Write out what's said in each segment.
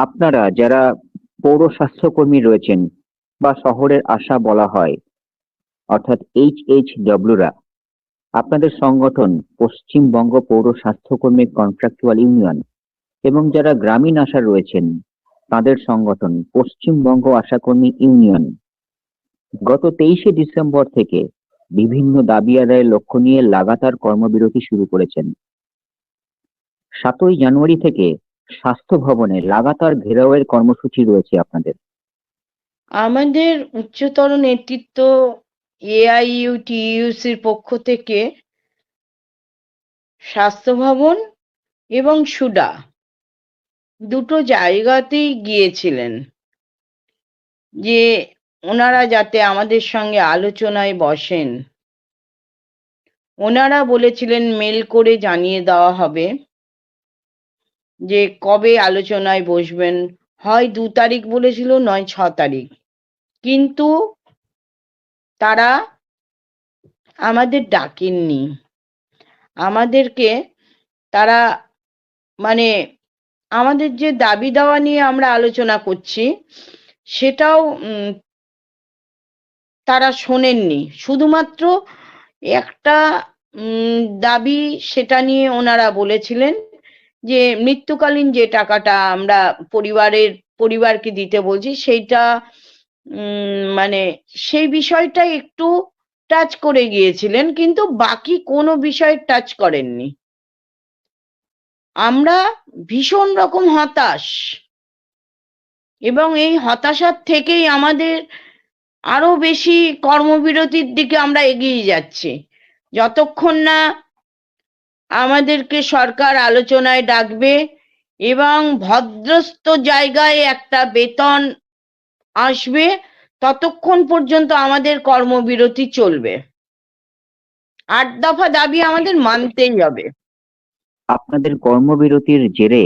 আপনারা যারা পৌর স্বাস্থ্যকর্মী রয়েছেন বা শহরের আশা বলা হয়, অর্থাৎ HHW-রা, আপনাদের সংগঠন পশ্চিমবঙ্গ পৌর স্বাস্থ্যকর্মী কন্ট্রাকচুয়াল ইউনিয়ন এবং যারা গ্রামীণ আশা রয়েছেন তাদের সংগঠন পশ্চিমবঙ্গ আশাকর্মী ইউনিয়ন গত 23শে ডিসেম্বর থেকে বিভিন্ন দাবি আদায়ের লক্ষ্য নিয়ে লাগাতার কর্মবিরতি শুরু করেছেন। 7ই জানুয়ারি থেকে স্বাস্থ্য ভবনে লাগাতার ঘেরাওয়ের কর্মসূচি রয়েছে আপনাদের। আমাদের উচ্চতর নেতৃত্ব AIUTUCর পক্ষ থেকে স্বাস্থ্য ভবন এবং সুডা দুটো জায়গাতেই গিয়েছিলেন যে ওনারা যাতে আমাদের সঙ্গে আলোচনায় বসেন। ওনারা বলেছিলেন মেল করে জানিয়ে দেওয়া হবে যে কবে আলোচনায় বসবেন, হয় 2 তারিখ বলেছিল নয় 6 তারিখ, কিন্তু তারা আমাদের ডাকেননি। আমাদেরকে তারা মানে আমাদের যে দাবি দাওয়া নিয়ে আমরা আলোচনা করছি সেটাও তারা শোনেননি। শুধুমাত্র একটা দাবি, সেটা নিয়ে ওনারা বলেছিলেন যে মৃত্যুকালীন যে টাকাটা আমরা পরিবারকে দিতে বলছি সেইটা মানে সেই বিষয়টা একটু টাচ করে গিয়েছিলেন, কিন্তু বাকি কোনো বিষয় টাচ করেননি। আমরা ভীষণ রকম হতাশ এবং এই হতাশার থেকেই আমাদের আরো বেশি কর্মবিরতির দিকে আমরা এগিয়ে যাচ্ছি। যতক্ষণ না আমাদেরকে সরকার আলোচনায় ডাকবে এবং ভদ্রস্থ জায়গায় একটা বেতন আসবে, ততক্ষণ পর্যন্ত আমাদের কর্মবিরতি চলবে। 8 দফা দাবি আমাদের মানতেই হবে। আপনাদের কর্মবিরতির জেরে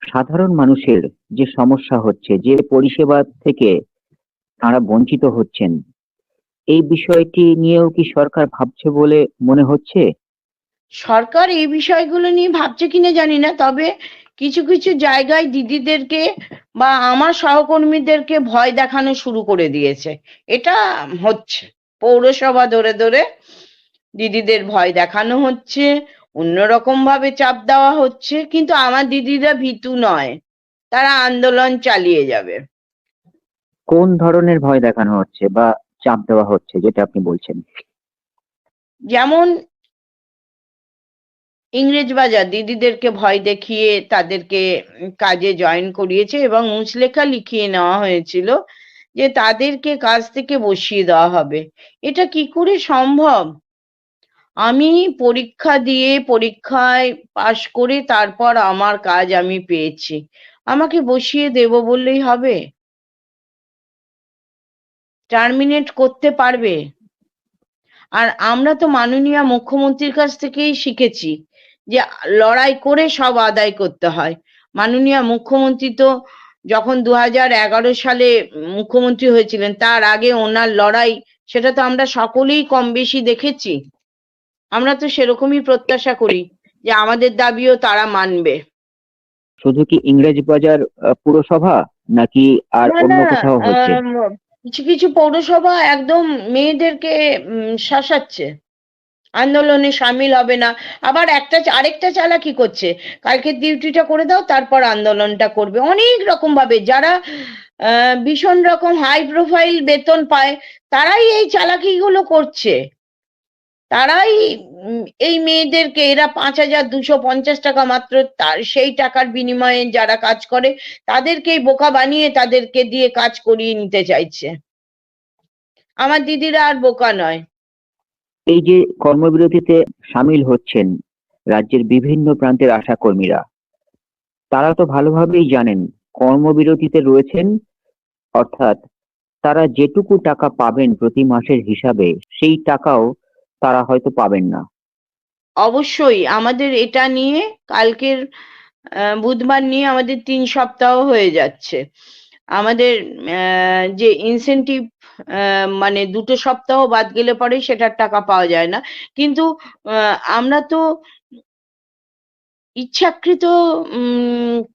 সাধারণ মানুষের যে সমস্যা হচ্ছে, যে পরিষেবা থেকে তারা বঞ্চিত হচ্ছেন, এই বিষয়টি নিয়েও কি সরকার ভাবছে বলে মনে হচ্ছে? সরকার এই বিষয়গুলো নিয়ে ভাবছে কিনা জানি না, তবে কিছু কিছু জায়গায় দিদিদেরকে বা আমার সহকর্মীদেরকে ভয় দেখানো শুরু করে দিয়েছে। এটা হচ্ছে পৌরসভা ধরে ধরে দিদিদের ভয় দেখানো হচ্ছে, অন্যরকম ভাবে চাপ দেওয়া হচ্ছে, কিন্তু আমার দিদিরা ভীতু নয়, তারা আন্দোলন চালিয়ে যাবে। কোন ধরনের ভয় দেখানো হচ্ছে বা চাপ দেওয়া হচ্ছে যেটা আপনি বলছেন? যেমন ইংরেজবাজার দিদিদেরকে ভয় দেখিয়ে তাদেরকে কাজে জয়েন করিয়েছে এবং মুচলেখা লিখিয়ে নেওয়া হয়েছিল যে তাদেরকে কাজ থেকে বসিয়ে দেওয়া হবে। এটা কি করে সম্ভব? আমি পরীক্ষা দিয়ে পরীক্ষায় পাশ করে তারপর আমার কাজ আমি পেয়েছি, আমাকে বসিয়ে দেব বললেই হবে? টার্মিনেট করতে পারবে? আর আমরা তো মাননীয় মুখ্যমন্ত্রীর কাছ থেকেই শিখেছি যে লড়াই করে সব আদায় করতে হয়। মাননীয় মুখ্যমন্ত্রী তো যখন 2011 সালে মুখ্যমন্ত্রী হয়েছিলেন, তার আগে ওনার লড়াই, সেটা তো আমরা সকলেই কম বেশি দেখেছি। আমরা তো সেরকমই প্রত্যাশা করি যে আমাদের দাবিও তারা মানবে। শুধু কি ইংরেজবাজার পুরসভা, নাকি আর না অন্য না, কোথাও হচ্ছে? কিছু কিছু পৌরসভা একদম মেয়েদেরকে শাসাচ্ছে, আন্দোলনে সামিল হবে না। আবার আরেকটা চালাকি করছে, কালকে ডিউটিটা করে দাও তারপর আন্দোলনটা করবে। অনেক রকম ভাবে যারা ভীষণ রকম হাই প্রোফাইল বেতন পায় তারাই এই চালাকিগুলো করছে। তারাই এই মেয়েদেরকে, এরা 5,250 টাকা মাত্র, তার সেই টাকার বিনিময়ে যারা কাজ করে তাদেরকেই বোকা বানিয়ে তাদেরকে দিয়ে কাজ করিয়ে নিতে চাইছে। আমার দিদিরা আর বোকা নয়। এই যে কর্মবিরতিতে সামিল হচ্ছেন রাজ্যের বিভিন্ন প্রান্তের আশাকর্মীরা, তারা তো ভালোভাবেই জানেন কর্মবিরতিতে রয়েছেন, অর্থাৎ তারা যেটুকু টাকা পাবেন প্রতি মাসের হিসাবে সেই টাকাও তারা হয়তো পাবেন না। অবশ্যই আমাদের এটা নিয়ে কালকের বুধবার নিয়ে আমাদের 3 সপ্তাহ হয়ে যাচ্ছে। আমাদের যে ইনসেনটিভ মানে 2 সপ্তাহ বাদ গেলে পরে সেটার টাকা পাওয়া যায় না, কিন্তু আমরা তো ইচ্ছাকৃত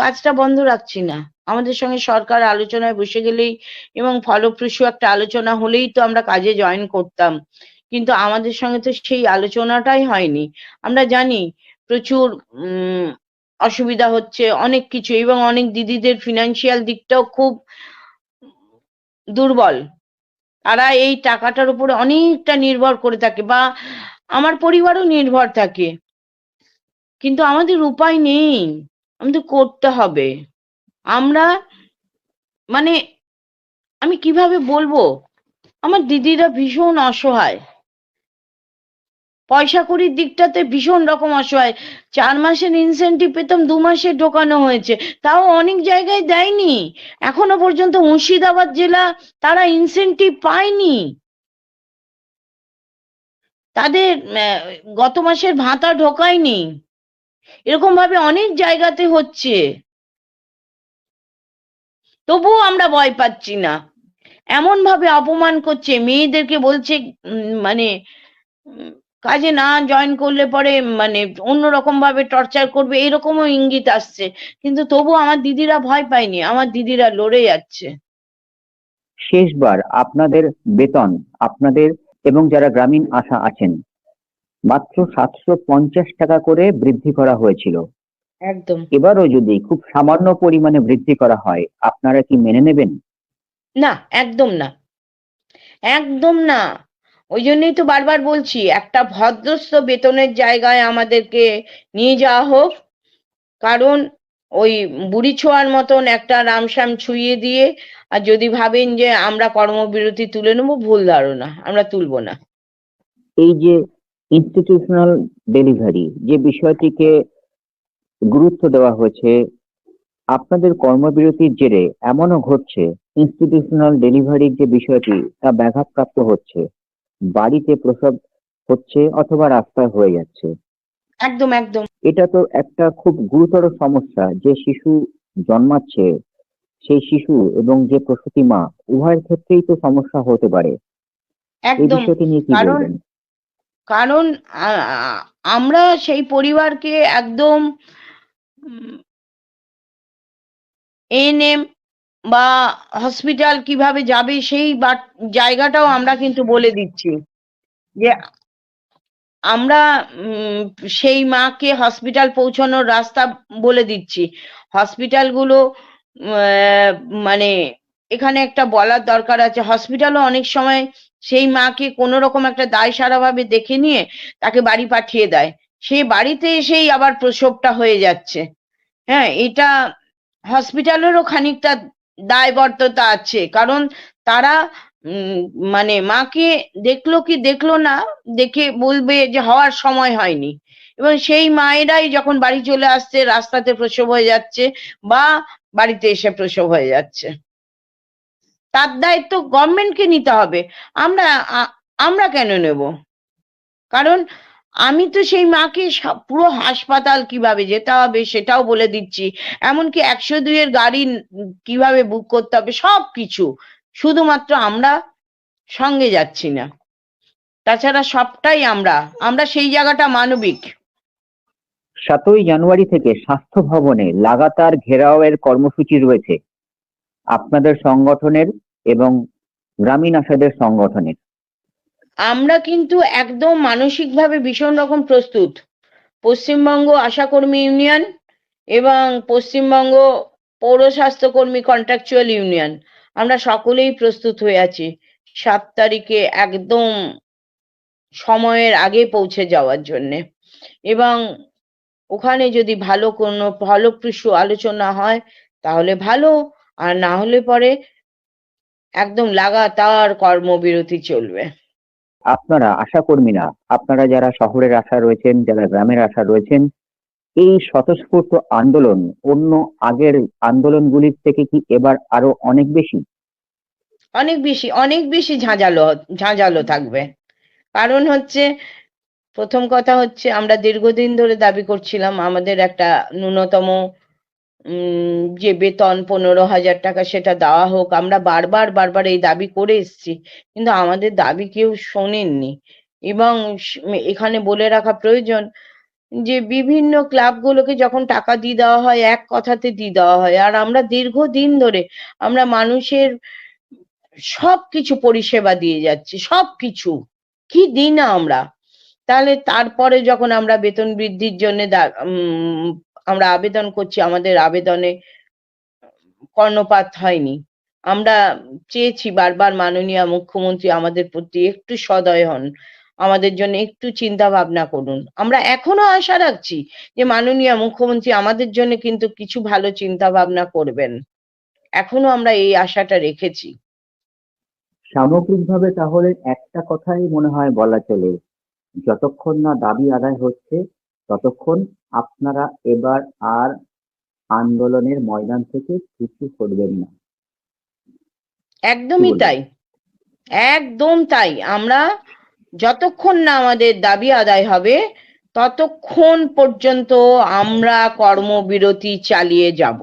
কাজটা বন্ধ রাখছি না। আমাদের সঙ্গে সরকার আলোচনায় বসে গেলেই এবং ফলপ্রসূ একটা আলোচনা হলেই তো আমরা কাজে জয়েন করতাম। কিন্তু আমাদের সঙ্গে তো সেই আলোচনাটাই হয়নি। আমরা জানি প্রচুর অসুবিধা হচ্ছে অনেক কিছু, এবং অনেক দিদিদের ফিনান্সিয়াল দিকটাও খুব দুর্বল। তারা এই টাকাটার উপরে অনেকটা নির্ভর করে থাকে, বা আমার পরিবারও নির্ভর থাকে। কিন্তু আমাদের উপায় নেই, আমাদের করতে হবে। আমরা মানে আমি কিভাবে বলবো, আমার দিদিরা ভীষণ অসহায়, পয়সা কড়ির দিকটাতে ভীষণ রকম অসহায়। 4 মাসের ইনসেনটিভ পেতাম, 2 মাসে ঢোকানো হয়েছে, তাও অনেক জায়গায় দেয়নি। এখনো পর্যন্ত মুর্শিদাবাদ জেলা তারা ইনসেনটিভ পায়নি, তাদের গত মাসের ভাতা ঢোকায়নি। এরকম ভাবে অনেক জায়গাতে হচ্ছে, তবুও আমরা ভয় পাচ্ছি না। এমন ভাবে অপমান করছে, মেয়েদেরকে বলছে মানে উম, কাজে না জয়েন করলে পরে মানে অন্যরকম ভাবে টর্চার করবে, এরকমও ইঙ্গিত আসছে। কিন্তু তবু আমার দিদিরা ভয় পায়নি, আমার দিদিরা লড়ে যাচ্ছে। শেষবার আপনাদের বেতন, আপনাদের এবং যারা গ্রামীণ আশা আছেন, মাত্র 750 টাকা করে বৃদ্ধি করা হয়েছিল। একদম এবারও যদি খুব সামান্য পরিমাণে বৃদ্ধি করা হয়, আপনারা কি মেনে নেবেন? না, একদম না, একদম না। ওই জন্যই তো বারবার বলছি, একটা ভদ্রস্থ বেতনের জায়গায় আমাদেরকে নিয়ে যাওয়া হোক। কারণ ওই বুড়ি ছোঁয়ার মতন একটা রামসাম ছুঁয়ে দিয়ে আর যদি ভাবেন যে আমরা কর্মবিরতি তুলে নেবো, ভুল ধারণা, আমরা তুলবো না। এই যে ইনস্টিটিউশনাল ডেলিভারি যে বিষয়টিকে গুরুত্ব দেওয়া হয়েছে, আপনাদের কর্মবিরতির জেরে এমনও ঘটছে ইনস্টিটিউশনাল ডেলিভারির যে বিষয়টি তা ব্যাঘাতপ্রাপ্ত হচ্ছে, বাড়িতে প্রসব হচ্ছে অথবা রাস্তায় হয়ে যাচ্ছে। একদম একদম এটা তো একটা খুব গুরুতর সমস্যা, যে শিশু জন্মাচ্ছে, সেই শিশু এবং যে প্রসূতি মা, উভয়ের ক্ষেত্রেই তো সমস্যা হতে পারে। এই একদম। বিষয়টি নিয়ে কি কারণ বলবেন? কারণ আমরা সেই পরিবারকে একদম এএনএম বা হসপিটাল কিভাবে যাবে সেই জায়গাটাও আমরা কিন্তু বলে দিচ্ছি, যে আমরা সেই মাকে হসপিটাল পৌঁছানোর রাস্তা বলে দিচ্ছি। হসপিটালগুলো মানে এখানে একটা বলার দরকার আছে, হসপিটালও অনেক সময় সেই মাকে কোনো রকম একটা দায়সারা ভাবে দেখে নিয়ে তাকে বাড়ি পাঠিয়ে দেয়, সে বাড়িতে এসেই আবার প্রসবটা হয়ে যাচ্ছে। হ্যাঁ, এটা হসপিটালেরও খানিকটা দায়বদ্ধতা আছে, কারণ তারা উম মানে মাকে দেখলো কি দেখলো না, দেখে বলবে যে হওয়ার সময় হয়নি, এবং সেই মায়েরাই যখন বাড়ি চলে আসছে রাস্তাতে প্রসব হয়ে যাচ্ছে বা বাড়িতে এসে প্রসব হয়ে যাচ্ছে। তার দায়িত্ব গভর্নমেন্টকে নিতে হবে। আমরা আমরা কেন নেব? কারণ আমি তো সেই মাকে পুরো হাসপাতাল কিভাবে যেতে হবে সেটাও বলে দিচ্ছি, এমনকি 102 এর গাড়ি কিভাবে বুক করতে হবে সবকিছু। শুধুমাত্র আমরা সঙ্গে যাচ্ছি না, তাছাড়া সবটাই আমরা আমরা সেই জায়গাটা মানবিক। 7ই জানুয়ারি থেকে স্বাস্থ্য ভবনে লাগাতার ঘেরাওয়ের কর্মসূচি রয়েছে আপনাদের সংগঠনের এবং গ্রামীণ আশাদের সংগঠনের। আমরা কিন্তু একদম মানসিকভাবে ভীষণ রকম প্রস্তুত। পশ্চিমবঙ্গ আশাকর্মী ইউনিয়ন এবং পশ্চিমবঙ্গ পৌর স্বাস্থ্যকর্মী কন্ট্রাকচুয়াল ইউনিয়ন, আমরা সকলেই প্রস্তুত হয়ে আছি 7 তারিখে একদম সময়ের আগে পৌঁছে যাওয়ার জন্যে। এবং ওখানে যদি ভালো কোনো ফলপ্রসূ আলোচনা হয় তাহলে ভালো, আর না হলে পরে একদম লাগাতার কর্মবিরতি চলবে। আপনারা আশাকর্মীরা, আপনারা যারা শহরের আশা রয়েছেন, যারা গ্রামের আশা রয়েছেন, এই স্বতঃস্ফূর্ত আন্দোলন অন্য আগের আন্দোলনগুলির থেকে কি এবার আরো অনেক বেশি? অনেক বেশি ঝাঁঝালো ঝাঁঝালো থাকবে। কারণ হচ্ছে, প্রথম কথা হচ্ছে আমরা দীর্ঘদিন ধরে দাবি করছিলাম আমাদের একটা ন্যূনতম যে বেতন 15,000 টাকা সেটা দেওয়া হোক। আমরা বারবার বারবার এই দাবি করে এসেছি, কিন্তু আমাদের দাবি কেউ শোনেননি। এবং এখানে বলে রাখা প্রয়োজন, যে বিভিন্ন ক্লাবগুলোকে যখন টাকা দিয়ে দেওয়া হয় এক কথাতে দিয়ে দেওয়া হয়, আর আমরা দীর্ঘদিন ধরে আমরা মানুষের সবকিছু পরিষেবা দিয়ে যাচ্ছি, সবকিছু কি দিই না আমরা। তাহলে তারপরে যখন আমরা বেতন বৃদ্ধির জন্য আমরা আবেদন করছি, আমাদের আবেদনে কর্ণপাত হয়নি। আমরা চেয়েছি বারবার মাননীয় মুখ্যমন্ত্রী আমাদের প্রতি একটু সদয় হন, আমাদের জন্য একটু চিন্তা ভাবনা করুন। আমরা এখনো আশা রাখছি যে মাননীয় মুখ্যমন্ত্রী আমাদের জন্য কিন্তু কিছু ভালো চিন্তা ভাবনা করবেন, এখনো আমরা এই আশাটা রেখেছি। সামগ্রিকভাবে তাহলে একটা কথাই মনে হয় বলা চলে, যতক্ষণ না দাবি আদায় হচ্ছে ততক্ষণ আপনারা এবার আর আন্দোলনের ময়দান থেকে কিছু করবেন না। একদমই বলবেন? তাই, একদম তাই। আমরা যতক্ষণ না আমাদের দাবি আদায় হবে ততক্ষণ পর্যন্ত আমরা কর্মবিরতি চালিয়ে যাব।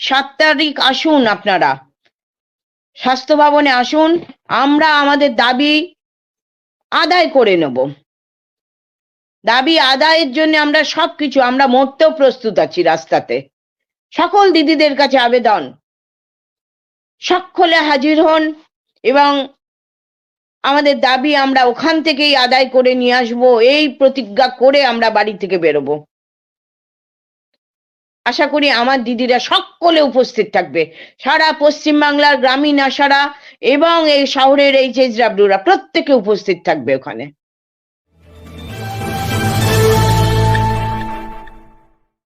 7 তারিখ আসুন, আপনারা স্বাস্থ্য ভবনে আসুন, আমরা আমাদের দাবি আদায় করে নেব। দাবি আদায়ের জন্য আমরা সবকিছু, আমরা মরতেও প্রস্তুত আছি রাস্তাতে। সকল দিদিদের কাছে আবেদন, সকলে হাজির হন এবং আমাদের দাবি আমরা ওখান থেকেই আদায় করে নিয়ে আসবো, এই প্রতিজ্ঞা করে আমরা বাড়ি থেকে বেরোবো। আশা করি আমার দিদিরা সকলে উপস্থিত থাকবে, সারা পশ্চিমবাংলার গ্রামীণ আশারা এবং এই শহরের HHWরা প্রত্যেকে উপস্থিত থাকবে ওখানে।